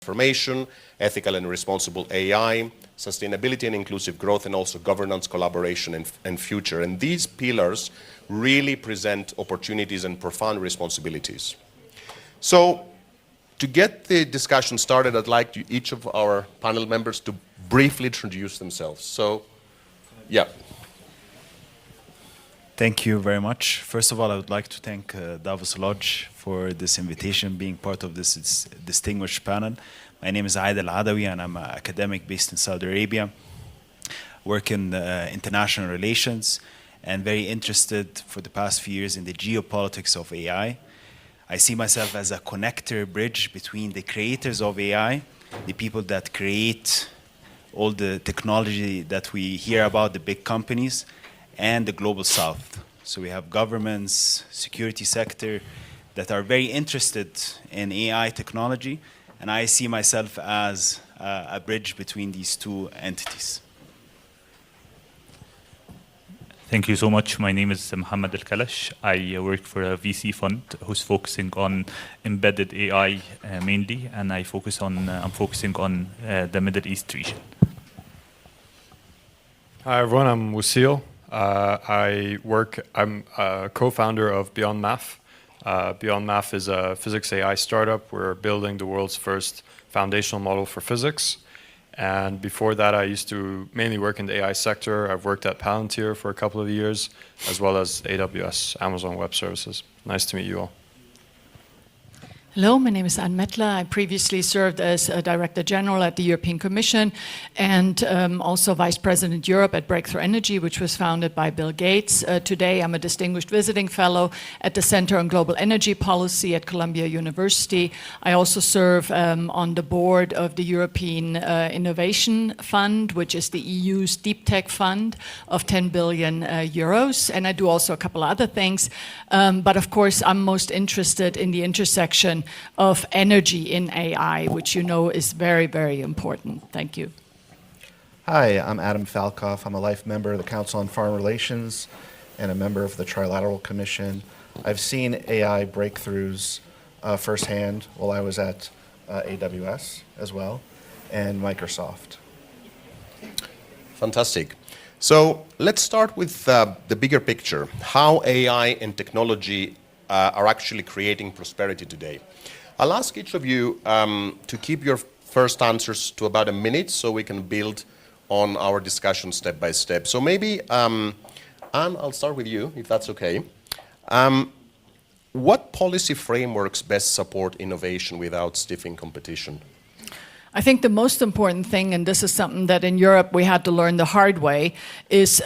transformation, ethical and responsible AI, sustainability and inclusive growth, and also governance, collaboration, and future. And these pillars really present opportunities and profound responsibilities. So to get the discussion started, I'd like each of our panel members to briefly introduce themselves. So, yeah. Thank you very much. First of all, I would like to thank Davos Lodge for this invitation, being part of this distinguished panel. My name is Adel El-Adawy, and I'm an academic based in Saudi Arabia. Work in international relations, and very interested for the past few years in the geopolitics of AI. I see myself as a connector bridge between the creators of AI, the people that create all the technology that we hear about, the big companies, and the global south. So we have governments, security sector that are very interested in AI technology, and I see myself as a bridge between these two entities. Thank you so much. My name is Mohamed Kalash. I work for a VC fund who's focusing on embedded AI mainly, and I'm focusing on the Middle East region. Hi everyone, I'm Wasil. I'm a co-founder of BeyondMath. BeyondMath is a physics AI startup. We're building the world's first foundational model for physics. And before that, I used to mainly work in the AI sector. I've worked at Palantir for a couple of years, as well as AWS, Amazon Web Services. Nice to meet you all. Hello, my name is Mettler. I previously served as a Director General at the European Commission and also Vice President Europe at Breakthrough Energy, which was founded by Bill Gates. Today, I'm a Distinguished Visiting Fellow at the Center on Global Energy Policy at Columbia University. I also serve on the board of the European Innovation Fund, which is the EU's deep tech fund of 10 billion euros. And I do also a couple other things. But of course, I'm most interested in the intersection of energy in AI, which you know is very, very important. Thank you. Hi, I'm Adam Falkoff. I'm a life member of the Council on Foreign Relations and a member of the Trilateral Commission. I've seen AI breakthroughs firsthand while I was at AWS as well, and Microsoft. Fantastic. So let's start with the bigger picture, how AI and technology are actually creating prosperity today. I'll ask each of you to keep your first answers to about a minute so we can build on our discussion step by step. So maybe, Anne, I'll start with you, if that's okay. What policy frameworks best support innovation without stiffing competition? I think the most important thing, and this is something that in Europe we had to learn the hard way, is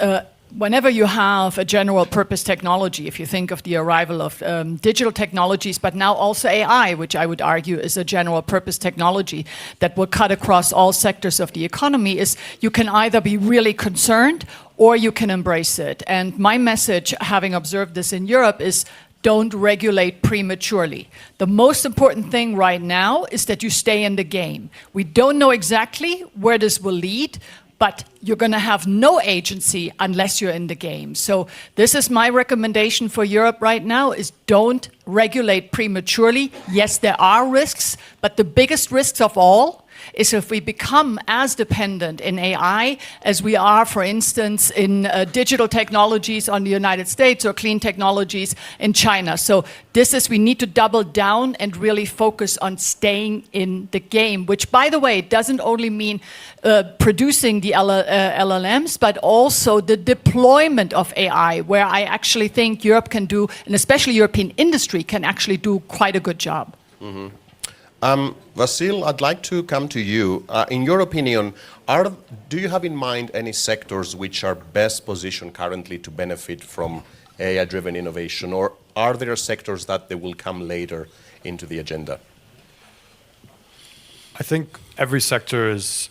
whenever you have a general purpose technology, if you think of the arrival of digital technologies, but now also AI, which I would argue is a general purpose technology that will cut across all sectors of the economy, is you can either be really concerned or you can embrace it. And my message, having observed this in Europe, is don't regulate prematurely. The most important thing right now is that you stay in the game. We don't know exactly where this will lead, but you're going to have no agency unless you're in the game. So this is my recommendation for Europe right now, is don't regulate prematurely. Yes, there are risks, but the biggest risks of all is if we become as dependent in AI as we are, for instance, in digital technologies on the United States or clean technologies in China. So we need to double down and really focus on staying in the game, which, by the way, doesn't only mean producing the LLMs, but also the deployment of AI, where I actually think Europe can do, and especially European industry can actually do quite a good job. Mm-hmm. Wasil, I'd like to come to you. In your opinion, do you have in mind any sectors which are best positioned currently to benefit from AI-driven innovation, or are there sectors that they will come later into the agenda? I think every sector is,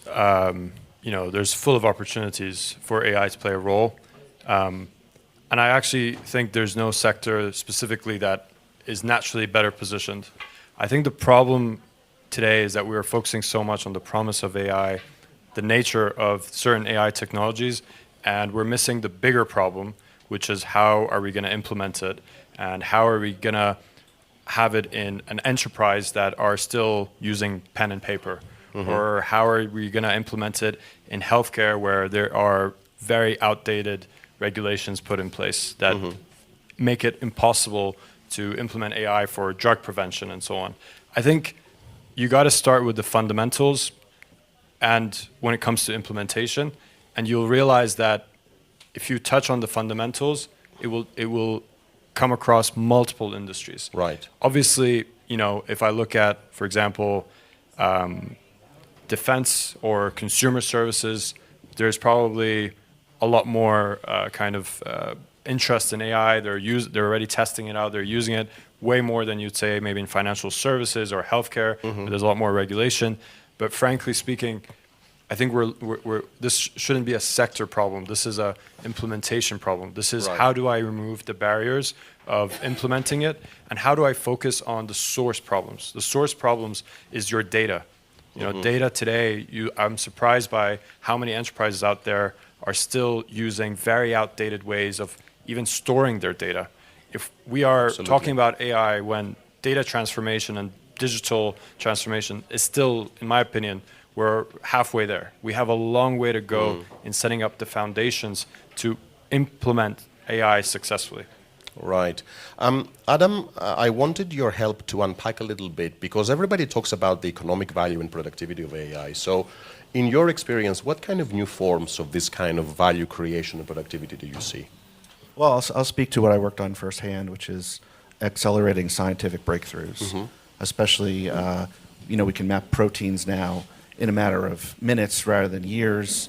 there's full of opportunities for AI to play a role. And I actually think there's no sector specifically that is naturally better positioned. I think the problem today is that we are focusing so much on the promise of AI, the nature of certain AI technologies, and we're missing the bigger problem, which is how are we going to implement it, and how are we going to have it in an enterprise that are still using pen and paper? Or how are we going to implement it in healthcare where there are very outdated regulations put in place that make it impossible to implement AI for drug prevention and so on? I think you got to start with the fundamentals and when it comes to implementation, and you'll realize that if you touch on the fundamentals, it will come across multiple industries. Right. Obviously, you know, if I look at, for example, defense or consumer services, there's probably a lot more interest in AI. They're already testing it out. They're using it way more than you'd say maybe in financial services or healthcare. Where there's a lot more regulation. But frankly speaking, I think this shouldn't be a sector problem. This is a implementation problem. This is how do I remove the barriers of implementing it, and how do I focus on the source problems? The source problems is your data. You know, data today, I'm surprised by how many enterprises out there are still using very outdated ways of even storing their data. If we are talking about AI when data transformation and digital transformation is still, in my opinion, we're halfway there. We have a long way to go in setting up the foundations to implement AI successfully. Right. Adam, I wanted your help to unpack a little bit because everybody talks about the economic value and productivity of AI. So in your experience, what kind of new forms of this kind of value creation and productivity do you see? Well, I'll speak to what I worked on firsthand, which is accelerating scientific breakthroughs. Especially, we can map proteins now in a matter of minutes rather than years.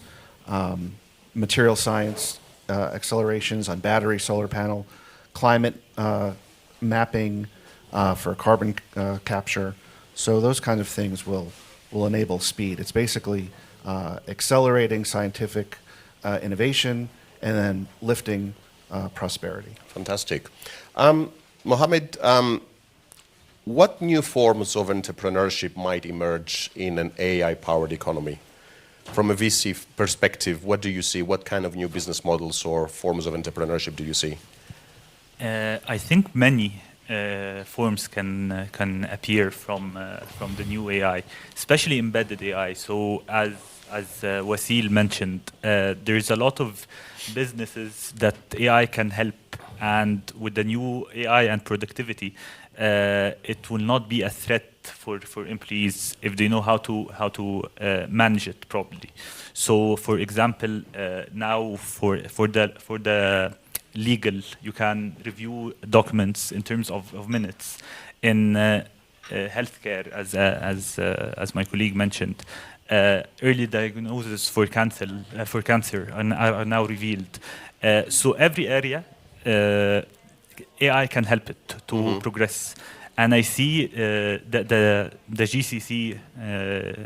Material science accelerations on battery, solar panel, climate mapping for carbon capture. So those kind of things will enable speed. It's basically accelerating scientific innovation and then lifting prosperity. Fantastic. Mohamed, what new forms of entrepreneurship might emerge in an AI-powered economy? From a VC perspective, what do you see? What kind of new business models or forms of entrepreneurship do you see? I think many forms can appear from the new AI, especially embedded AI. So as Wasil mentioned, there's a lot of businesses that AI can help, and with the new AI and productivity, it will not be a threat for employees if they know how to manage it properly. So, for example, now for the legal, you can review documents in terms of minutes. In healthcare, as my colleague mentioned, early diagnosis for cancer are now revealed. So every area, AI can help it to progress. And I see the GCC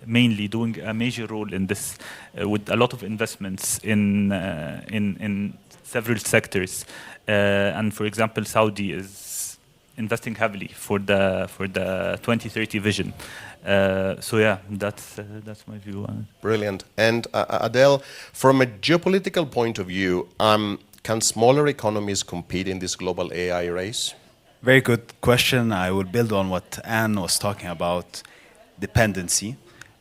mainly doing a major role in this, with a lot of investments in several sectors. And for example, Saudi is investing heavily for the 2030 vision. So yeah, that's my view on it. Brilliant. And Adel, from a geopolitical point of view, can smaller economies compete in this global AI race? Very good question. I will build on what Anne was talking about, dependency.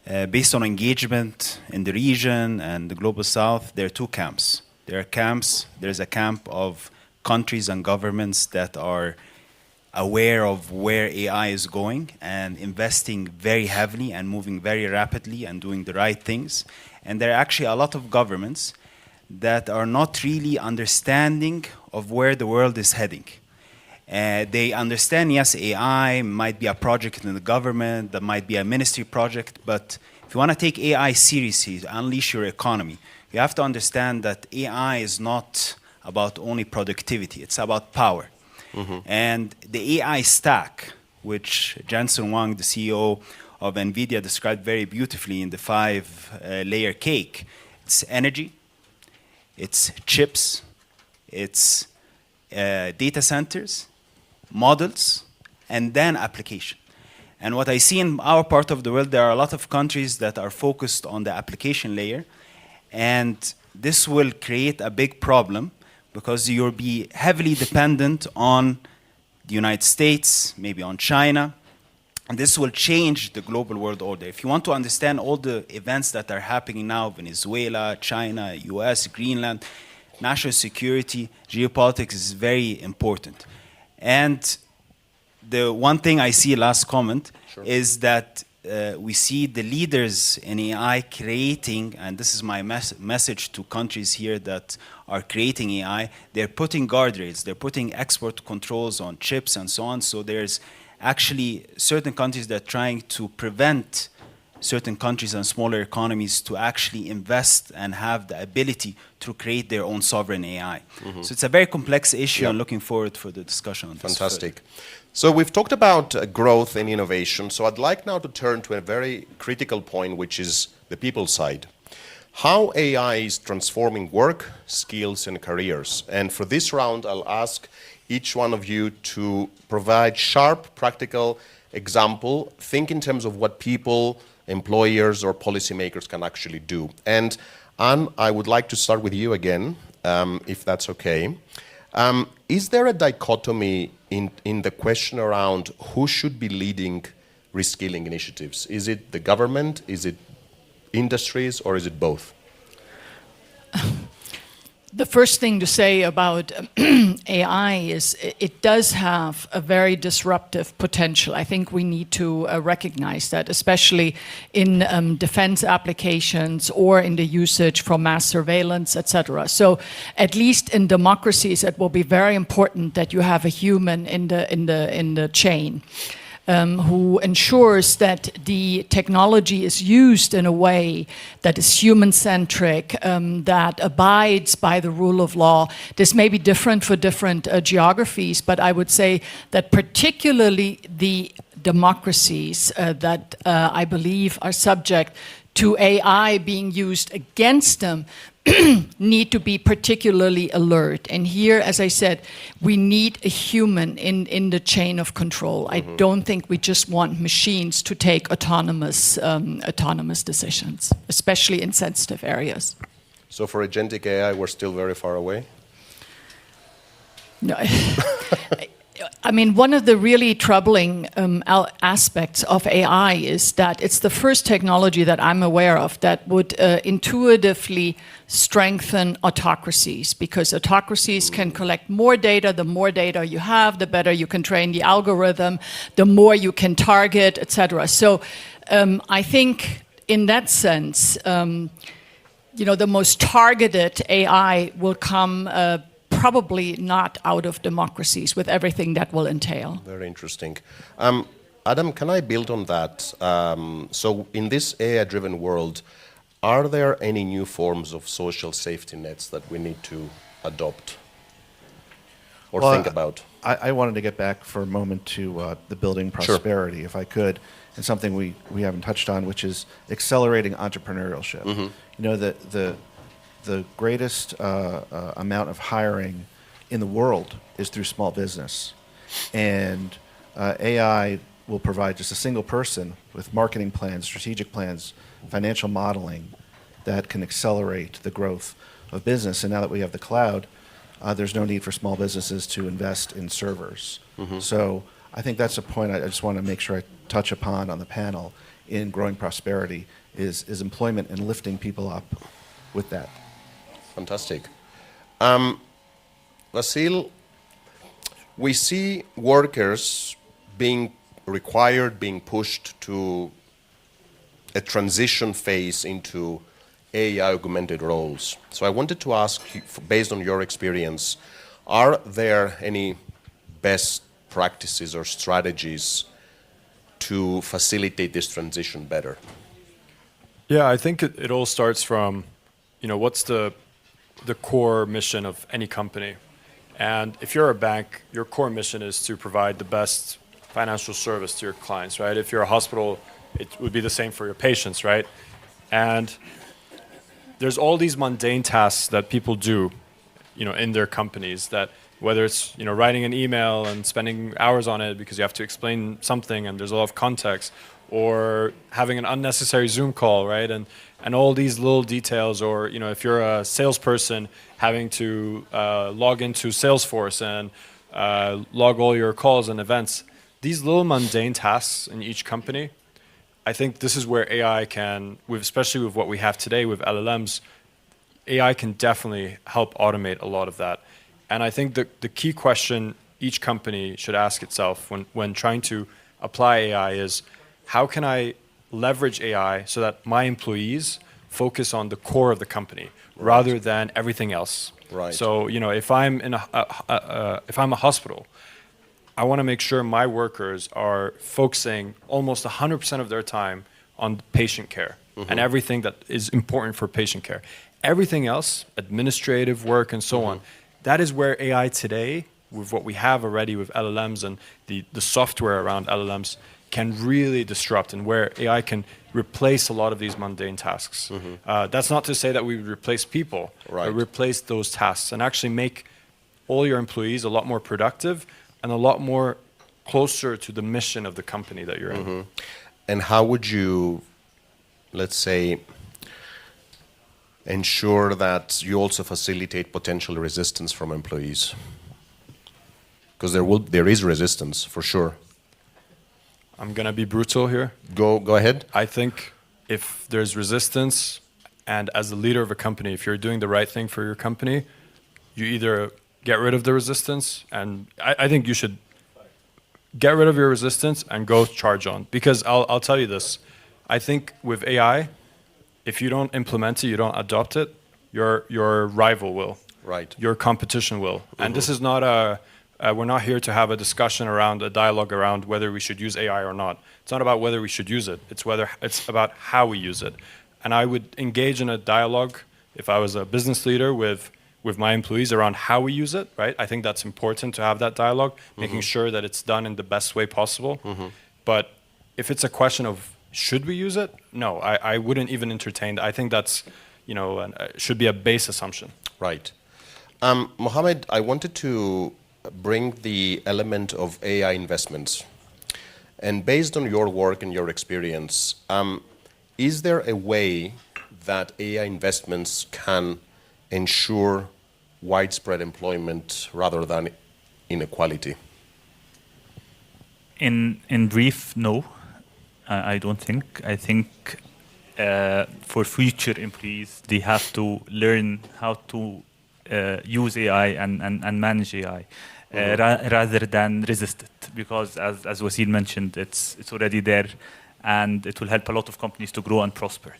Based on engagement in the region and the global south, there are two camps. There's a camp of countries and governments that are aware of where AI is going and investing very heavily and moving very rapidly and doing the right things. And there are actually a lot of governments that are not really understanding of where the world is heading. They understand, yes, AI might be a project in the government, that might be a ministry project, but if you want to take AI seriously, unleash your economy, you have to understand that AI is not about only productivity, it's about power. And the AI stack, which Jensen Huang, the CEO of NVIDIA, described very beautifully in the 5-layer cake, it's energy, it's chips, it's data centers, models, and then application. And what I see in our part of the world, there are a lot of countries that are focused on the application layer, and this will create a big problem because you'll be heavily dependent on the United States, maybe on China. And this will change the global world order. If you want to understand all the events that are happening now, Venezuela, China, US, Greenland, national security, geopolitics is very important. And the one thing I see, last comment, is that we see the leaders in AI creating, and this is my message to countries here that are creating AI, they're putting guardrails, they're putting export controls on chips and so on. So there's actually certain countries that are trying to prevent certain countries and smaller economies to actually invest and have the ability to create their own sovereign AI. So it's a very complex issue. I'm looking forward for the discussion on this. Fantastic. So we've talked about growth and innovation. So I'd like now to turn to a very critical point, which is the people side. How AI is transforming work, skills, and careers. And for this round, I'll ask each one of you to provide sharp, practical example. Think in terms of what people, employers, or policymakers can actually do. And Anne, I would like to start with you again, if that's okay. Is there a dichotomy in the question around who should be leading reskilling initiatives? Is it the government, is it industries, or is it both? The first thing to say about AI is it does have a very disruptive potential. I think we need to recognize that, especially in defense applications or in the usage for mass surveillance, etc. So at least in democracies, it will be very important that you have a human in the chain. Who ensures that the technology is used in a way that is human-centric, that abides by the rule of law. This may be different for different geographies, but I would say that particularly the democracies that I believe are subject to AI being used against them need to be particularly alert. And here, as I said, we need a human in the chain of control. I don't think we just want machines to take autonomous decisions, especially in sensitive areas. So for agentic AI, we're still very far away? No. I mean, one of the really troubling aspects of AI is that it's the first technology that I'm aware of that would intuitively strengthen autocracies, because autocracies can collect more data. The more data you have, the better you can train the algorithm, the more you can target, etc. So I think in that sense, the most targeted AI will come probably not out of democracies, with everything that will entail. Very interesting. Adam, can I build on that? So in this AI-driven world, are there any new forms of social safety nets that we need to adopt or think about? I wanted to get back for a moment to the building prosperity, if I could, and something we haven't touched on, which is accelerating entrepreneurship. The greatest amount of hiring in the world is through small business. And AI will provide just a single person with marketing plans, strategic plans, financial modeling that can accelerate the growth of business. And now that we have the cloud, there's no need for small businesses to invest in servers. So I think that's a point I just want to make sure I touch upon on the panel in growing prosperity is employment and lifting people up with that. Fantastic. Wasil, we see workers being required, being pushed to a transition phase into AI-augmented roles. So I wanted to ask you, based on your experience, are there any best practices or strategies to facilitate this transition better? Yeah, I think it all starts from, what's the core mission of any company. And if you're a bank, your core mission is to provide the best financial service to your clients, right? If you're a hospital, it would be the same for your patients, right? And there's all these mundane tasks that people do, in their companies, that whether it's, writing an email and spending hours on it because you have to explain something and there's a lot of context, or having an unnecessary Zoom call, right? And all these little details, or if you're a salesperson, having to log into Salesforce and log all your calls and events. These little mundane tasks in each company, I think this is where AI can, especially with what we have today with LLMs, AI can definitely help automate a lot of that. And I think the key question each company should ask itself when trying to apply AI is, how can I leverage AI so that my employees focus on the core of the company rather than everything else? Right. So, if I'm if I'm a hospital, I want to make sure my workers are focusing almost 100% of their time on patient care and everything that is important for patient care. Everything else, administrative work and so on, that is where AI today, with what we have already with LLMs and the software around LLMs, can really disrupt, and where AI can replace a lot of these mundane tasks. That's not to say that we would replace people, but replace those tasks and actually make all your employees a lot more productive and a lot more closer to the mission of the company that you're in. And how would you, let's say, ensure that you also facilitate potential resistance from employees? Because there is resistance for sure. I'm gonna be brutal here. Go ahead. I think if there's resistance, and as the leader of a company, if you're doing the right thing for your company, you either get rid of the resistance, and I think you should get rid of your resistance and go charge on. Because I'll tell you this, I think with AI, if you don't implement it, you don't adopt it, your rival will. Right. Your competition will. And this is not we're not here to have a discussion around a dialogue around whether we should use AI or not. It's not about whether we should use it. It's about how we use it. And I would engage in a dialogue if I was a business leader with my employees around how we use it, right? I think that's important to have that dialogue, making sure that it's done in the best way possible. But if it's a question of should we use it? No, I wouldn't even entertain. I think that's, should be a base assumption. Right. Mohamed, I wanted to bring the element of AI investments. And based on your work and your experience, is there a way that AI investments can ensure widespread employment rather than inequality? In brief, no, I don't think. I think for future employees, they have to learn how to use AI and manage AI rather than resist it, because as Wasil mentioned, it's already there, and it will help a lot of companies to grow and prosper.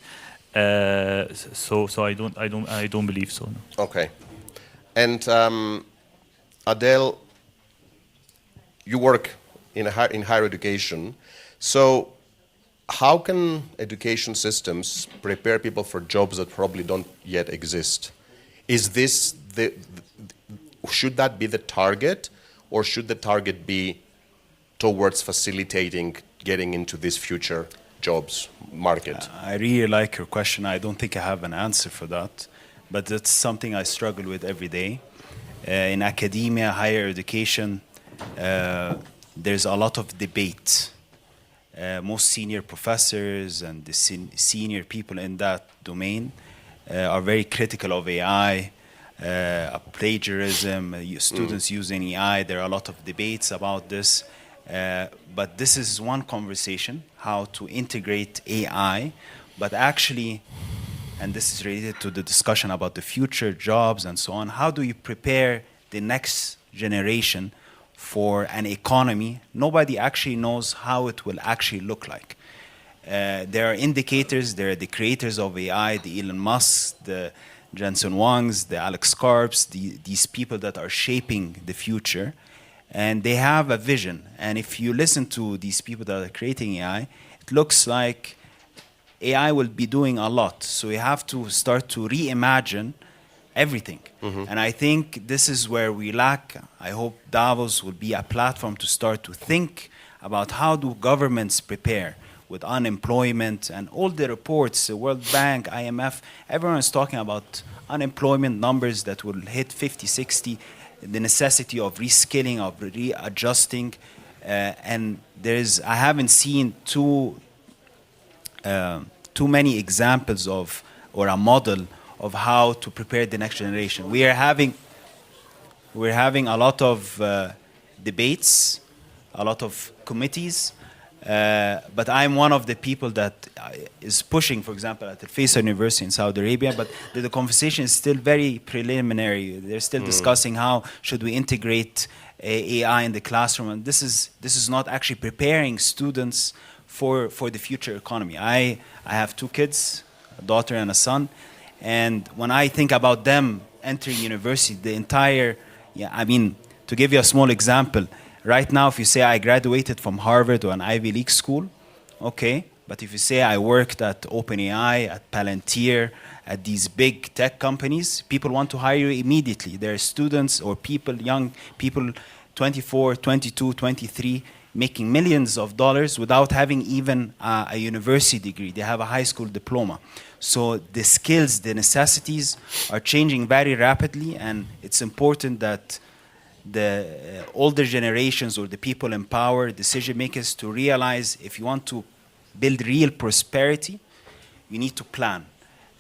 So I don't believe so. No. Okay. And Adel, you work in higher education. So how can education systems prepare people for jobs that probably don't yet exist? Is this should that be the target, or should the target be towards facilitating getting into this future jobs market? I really like your question. I don't think I have an answer for that, but that's something I struggle with every day. In academia, higher education, there's a lot of debate. Most senior professors and the senior people in that domain are very critical of AI, plagiarism, students using AI. There are a lot of debates about this. But this is one conversation, how to integrate AI. But actually, and this is related to the discussion about the future jobs and so on, how do you prepare the next generation for an economy? Nobody actually knows how it will actually look like. There are indicators, there are the creators of AI, the Elon Musk, the Jensen Huangs, the Alex Karps, these people that are shaping the future, and they have a vision. And if you listen to these people that are creating AI, it looks like AI will be doing a lot. So you have to start to reimagine everything. And I think this is where we lack. I hope Davos will be a platform to start to think about how do governments prepare with unemployment and all the reports, the World Bank, IMF, everyone is talking about unemployment numbers that will hit 50, 60, the necessity of reskilling, of readjusting. And I haven't seen too many examples of, or a model of how to prepare the next generation. We are having We're having a lot of debates, a lot of committees, but I'm one of the people that is pushing, for example, at Alfaisal University in Saudi Arabia, but the conversation is still very preliminary. They're still discussing how should we integrate AI in the classroom, and this is not actually preparing students for the future economy. I have 2 kids, a daughter and a son, and when I think about them entering university, the entire, I mean, to give you a small example, right now if you say I graduated from Harvard or an Ivy League school, okay, but if you say I worked at OpenAI, at Palantir, at these big tech companies, people want to hire you immediately. There are students or people, young people, 24, 22, 23, making millions of dollars without having even a university degree. They have a high school diploma. So the skills, the necessities are changing very rapidly, and it's important that the older generations or the people in power, decision makers, to realize if you want to build real prosperity, you need to plan.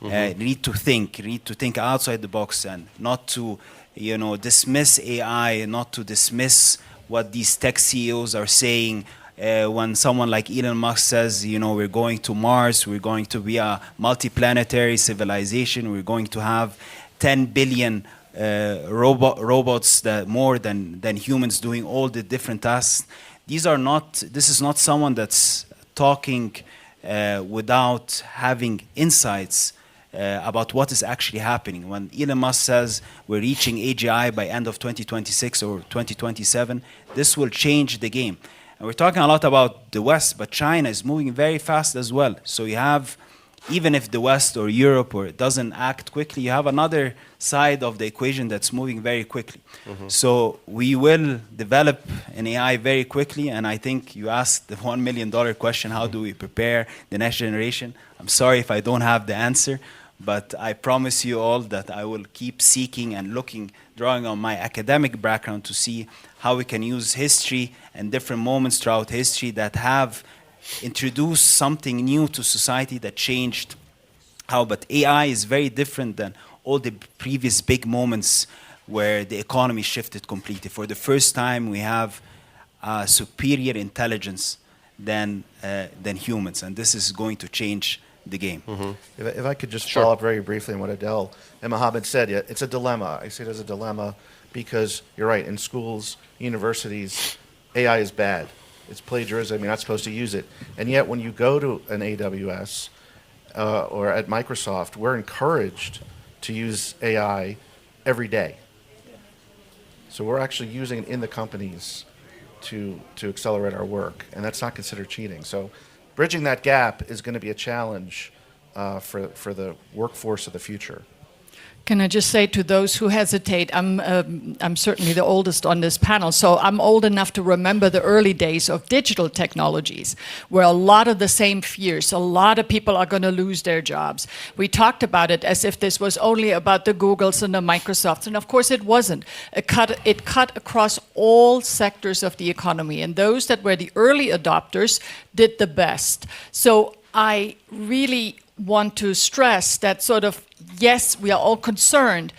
You need to think. You need to think outside the box and not to, dismiss AI, not to dismiss what these tech CEOs are saying. When someone like Elon Musk says, we're going to Mars, we're going to be a multiplanetary civilization, we're going to have 10 billion robots that more than humans doing all the different tasks. This is not someone that's talking without having insights about what is actually happening. When Elon Musk says we're reaching AGI by end of 2026 or 2027, this will change the game. And we're talking a lot about the West, but China is moving very fast as well. So you have, even if the West or Europe or it doesn't act quickly, you have another side of the equation that's moving very quickly. So we will develop an AI very quickly, and I think you asked the $1 million question, how do we prepare the next generation? I'm sorry if I don't have the answer, but I promise you all that I will keep seeking and looking, drawing on my academic background to see how we can use history and different moments throughout history that have introduced something new to society that changed how. But AI is very different than all the previous big moments where the economy shifted completely. For the first time, we have superior intelligence than humans, and this is going to change the game. If I could just follow up very briefly on what Adel and Mohamed said, it's a dilemma. I see it as a dilemma because you're right, in schools, universities, AI is bad. It's plagiarism, you're not supposed to use it. And yet when you go to an AWS or at Microsoft, we're encouraged to use AI every day. So we're actually using it in the companies to accelerate our work, and that's not considered cheating. So bridging that gap is going to be a challenge for the workforce of the future. Can I just say to those who hesitate, I'm certainly the oldest on this panel, so I'm old enough to remember the early days of digital technologies, where a lot of the same fears, a lot of people are going to lose their jobs. We talked about it as if this was only about the Googles and the Microsofts, and of course it wasn't. It cut across all sectors of the economy, and those that were the early adopters did the best. So I really want to stress that sort of, yes, we are all concerned,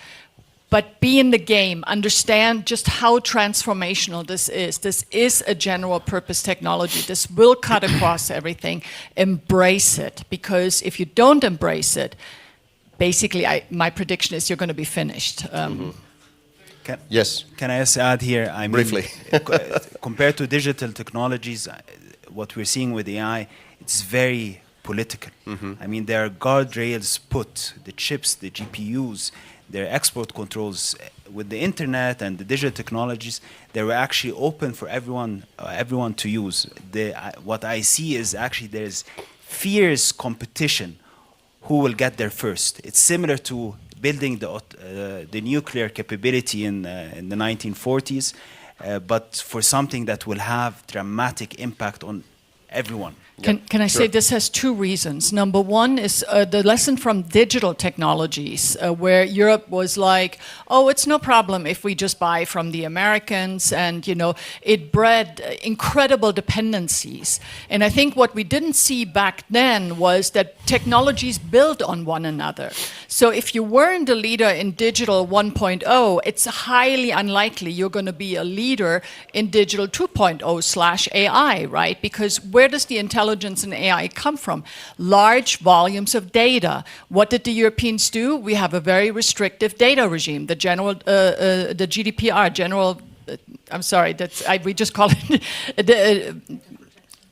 but be in the game, understand just how transformational this is. This is a general purpose technology. This will cut across everything. Embrace it, because if you don't embrace it, basically my prediction is you're going to be finished. Yes. Can I just add here? I mean, Briefly. Compared to digital technologies, what we're seeing with AI, it's very political. I mean, there are guardrails put, the chips, the GPUs, there are export controls. With the internet and the digital technologies, they were actually open for everyone to use. What I see is actually there's fierce competition who will get there first. It's similar to building the nuclear capability in the 1940s, but for something that will have dramatic impact on everyone. Can I say this has two reasons? Number one is the lesson from digital technologies, where Europe was like, oh, it's no problem if we just buy from the Americans, and it bred incredible dependencies. And I think what we didn't see back then was that technologies build on one another. So if you weren't a leader in digital 1.0, it's highly unlikely you're going to be a leader in digital 2.0/AI, right? Because where does the intelligence in AI come from? Large volumes of data. What did the Europeans do? We have a very restrictive data regime. The GDPR, I'm sorry, we just call it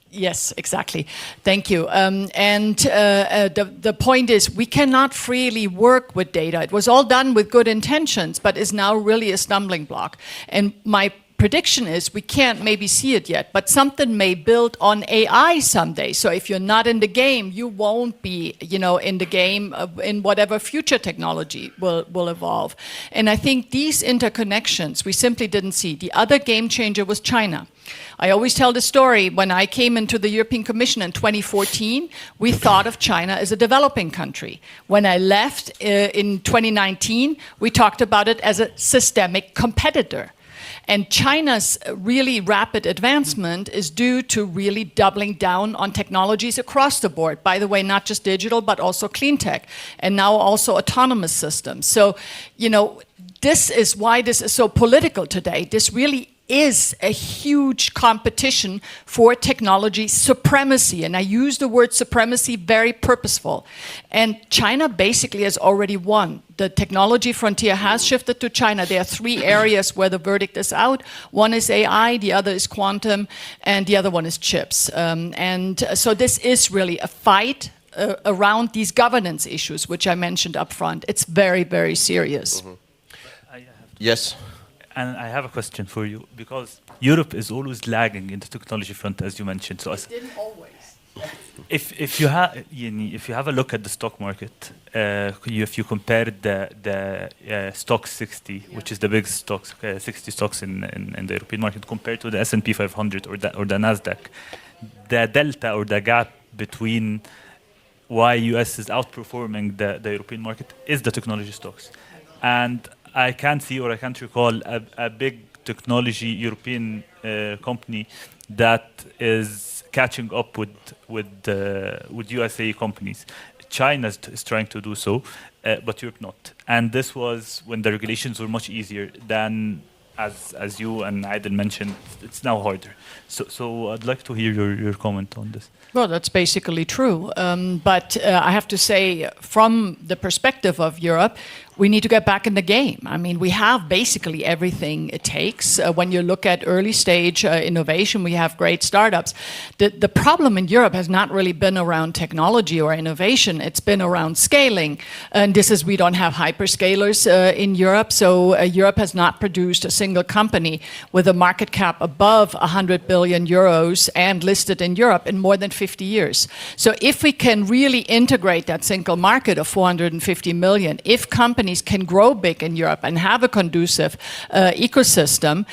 yes, exactly. Thank you. The point is, we cannot freely work with data. It was all done with good intentions, but is now really a stumbling block. And my prediction is we can't maybe see it yet, but something may build on AI someday. So if you're not in the game, you won't be, in the game in whatever future technology will evolve. And I think these interconnections we simply didn't see. The other game changer was China. I always tell the story, when I came into the European Commission in 2014, we thought of China as a developing country. When I left in 2019, we talked about it as a systemic competitor. And China's really rapid advancement is due to really doubling down on technologies across the board. By the way, not just digital, but also clean tech, and now also autonomous systems. So, this is why this is so political today. This really is a huge competition for technology supremacy. And I use the word supremacy very purposeful. And China basically has already won. The technology frontier has shifted to China. There are 3 areas where the verdict is out. One is AI, the other is quantum, and the other one is chips. So this is really a fight around these governance issues, which I mentioned up front. It's very, very serious. Mm-hmm. Yes. And I have a question for you, because Europe is always lagging in the technology front, as you mentioned. So it didn't always. If you have a look at the stock market, if you compare the stock 60, which is the biggest stocks, 60 stocks in the European market, compared to the S&P 500 or the Nasdaq, the delta or the gap between why US is outperforming the European market is the technology stocks. And I can't see, or I can't recall a big technology European company that is catching up with USA companies. China is trying to do so, but Europe not. And this was when the regulations were much easier than, as you and Adel mentioned, it's now harder. So I'd like to hear your comment on this. Well, that's basically true. But I have to say, from the perspective of Europe, we need to get back in the game. I mean, we have basically everything it takes. When you look at early stage innovation, we have great startups. The problem in Europe has not really been around technology or innovation. It's been around scaling. And this is, we don't have hyperscalers in Europe. So Europe has not produced a single company with a market cap above 100 billion euros and listed in Europe in more than 50 years. So if we can really integrate that single market of 450 million, if companies can grow big in Europe and have a conducive ecosystem,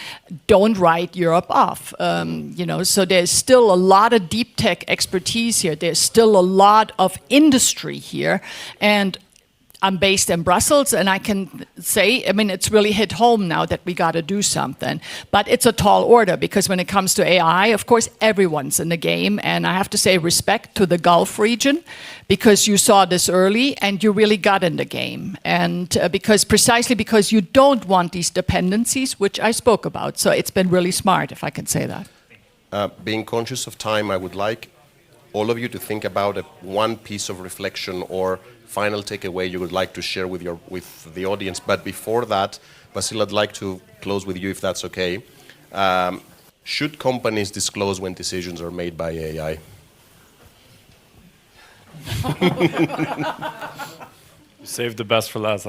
don't write Europe off. So there's still a lot of deep tech expertise here. There's still a lot of industry here. And I'm based in Brussels, and I can say, I mean, it's really hit home now that we got to do something. But it's a tall order, because when it comes to AI, of course, everyone's in the game. And I have to say respect to the Gulf region, because you saw this early and you really got in the game. And precisely because you don't want these dependencies, which I spoke about. So it's been really smart, if I can say that. Being conscious of time, I would like all of you to think about one piece of reflection or final takeaway you would like to share with the audience. But before that, Wasil, I'd like to close with you, if that's okay. Should companies disclose when decisions are made by AI? You saved the best for last.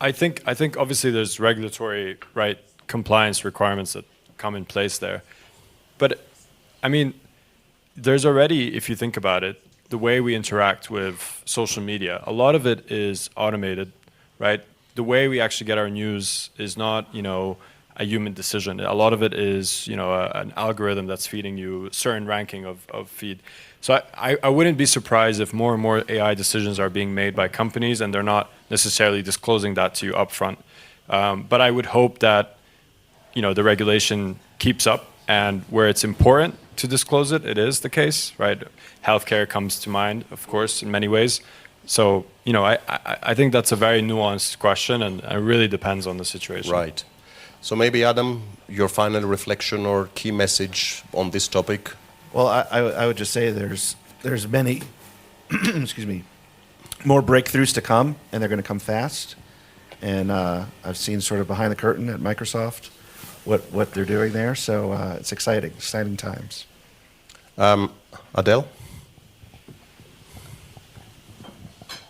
I think obviously there's regulatory compliance requirements that come in place there, but I mean, there's already, if you think about it, the way we interact with social media, a lot of it is automated, right? The way we actually get our news is not, a human decision. A lot of it is, an algorithm that's feeding you a certain ranking of feed. So I wouldn't be surprised if more and more AI decisions are being made by companies and they're not necessarily disclosing that to you upfront. But I would hope that, the regulation keeps up, and where it's important to disclose it, it is the case, right? Healthcare comes to mind, of course, in many ways. So, you know, I think that's a very nuanced question, and it really depends on the situation. Right. So maybe, Adam, your final reflection or key message on this topic? Well, I would just say there's many, excuse me, more breakthroughs to come, and they're going to come fast. And I've seen sort of behind the curtain at Microsoft what they're doing there. So it's exciting times. Adel?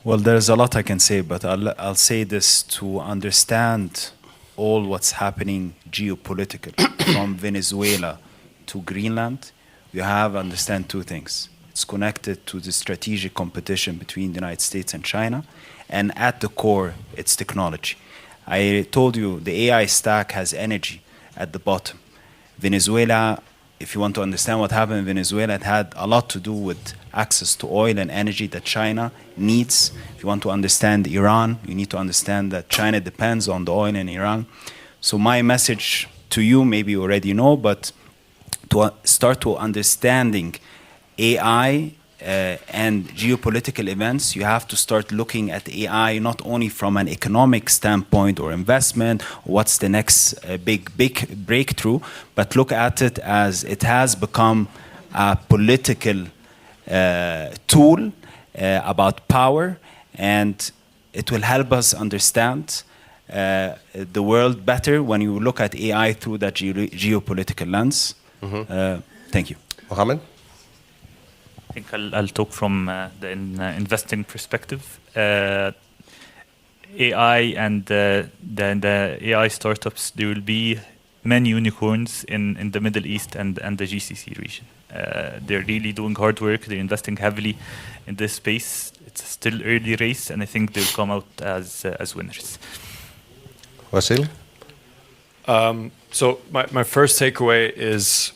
Well, there's a lot I can say, but I'll say this: to understand all what's happening geopolitical from Venezuela to Greenland, you have to understand two things. It's connected to the strategic competition between the United States and China, and at the core, it's technology. I told you the AI stack has energy at the bottom. Venezuela, if you want to understand what happened in Venezuela, it had a lot to do with access to oil and energy that China needs. If you want to understand Iran, you need to understand that China depends on the oil in Iran. So my message to you, maybe you already know, but to start to understanding AI and geopolitical events, you have to start looking at AI not only from an economic standpoint or investment, or what's the next big breakthrough, but look at it as it has become a political tool about power, and it will help us understand the world better when you look at AI through that geopolitical lens. Thank you. Mohamed? I think I'll talk from the investing perspective. AI and the AI startups, there will be many unicorns in the Middle East and the GCC region. They're really doing hard work. They're investing heavily in this space. It's still early race, and I think they'll come out as winners. Wasil? So my first takeaway is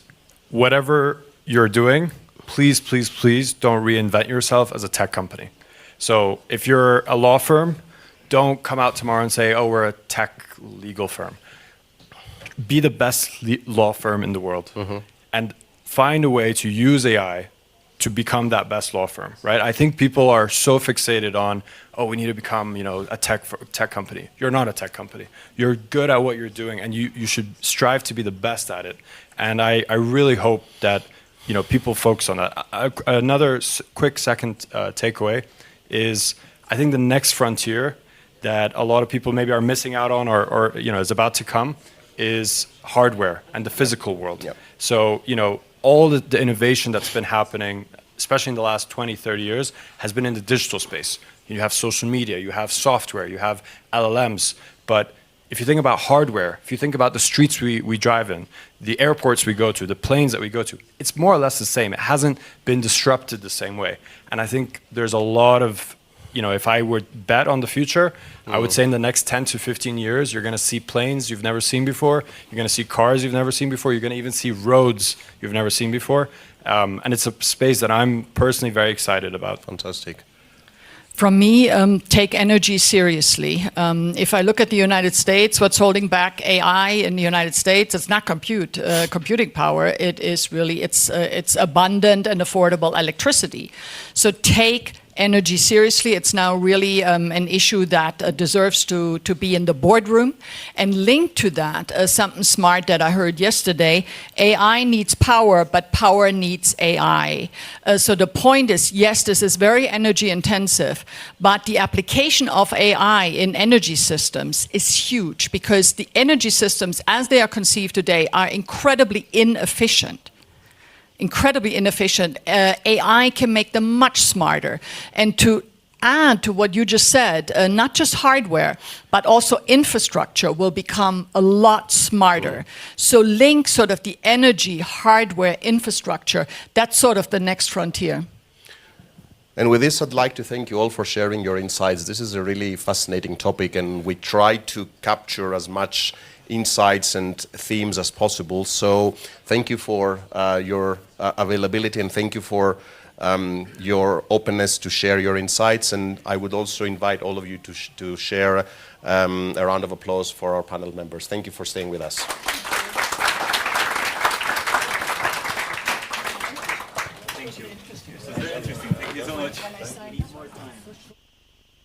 whatever you're doing, please, please, please don't reinvent yourself as a tech company. So if you're a law firm, don't come out tomorrow and say, oh, we're a tech legal firm. Be the best law firm in the world and find a way to use AI to become that best law firm, right? I think people are so fixated on, oh, we need to become, a tech company. You're not a tech company. You're good at what you're doing, and you should strive to be the best at it. And I really hope that people focus on that. Another quick second takeaway is I think the next frontier that a lot of people maybe are missing out on or is about to come is hardware and the physical world. Yep. So, all the innovation that's been happening, especially in the last 20, 30 years, has been in the digital space. You have social media, you have software, you have LLMs, but if you think about hardware, if you think about the streets we drive in, the airports we go to, the planes that we go to, it's more or less the same. It hasn't been disrupted the same way. And I think there's a lot of, if I would bet on the future, I would say in the next 10 to 15 years, you're going to see planes you've never seen before. You're going to see cars you've never seen before. You're going to even see roads you've never seen before. And it's a space that I'm personally very excited about. Fantastic. From me, take energy seriously. If I look at the United States, what's holding back AI in the United States, it's not computing power. It is really, it's abundant and affordable electricity. So take energy seriously. It's now really an issue that deserves to be in the boardroom. And linked to that, something smart that I heard yesterday, AI needs power, but power needs AI. So the point is, yes, this is very energy intensive, but the application of AI in energy systems is huge because the energy systems as they are conceived today are incredibly inefficient. AI can make them much smarter. And to add to what you just said, not just hardware, but also infrastructure will become a lot smarter. So link sort of the energy, hardware, infrastructure, that's sort of the next frontier. And with this, I'd like to thank you all for sharing your insights. This is a really fascinating topic, and we try to capture as much insights and themes as possible. So thank you for your availability, and thank you for your openness to share your insights. And I would also invite all of you to share a round of applause for our panel members. Thank you for staying with us.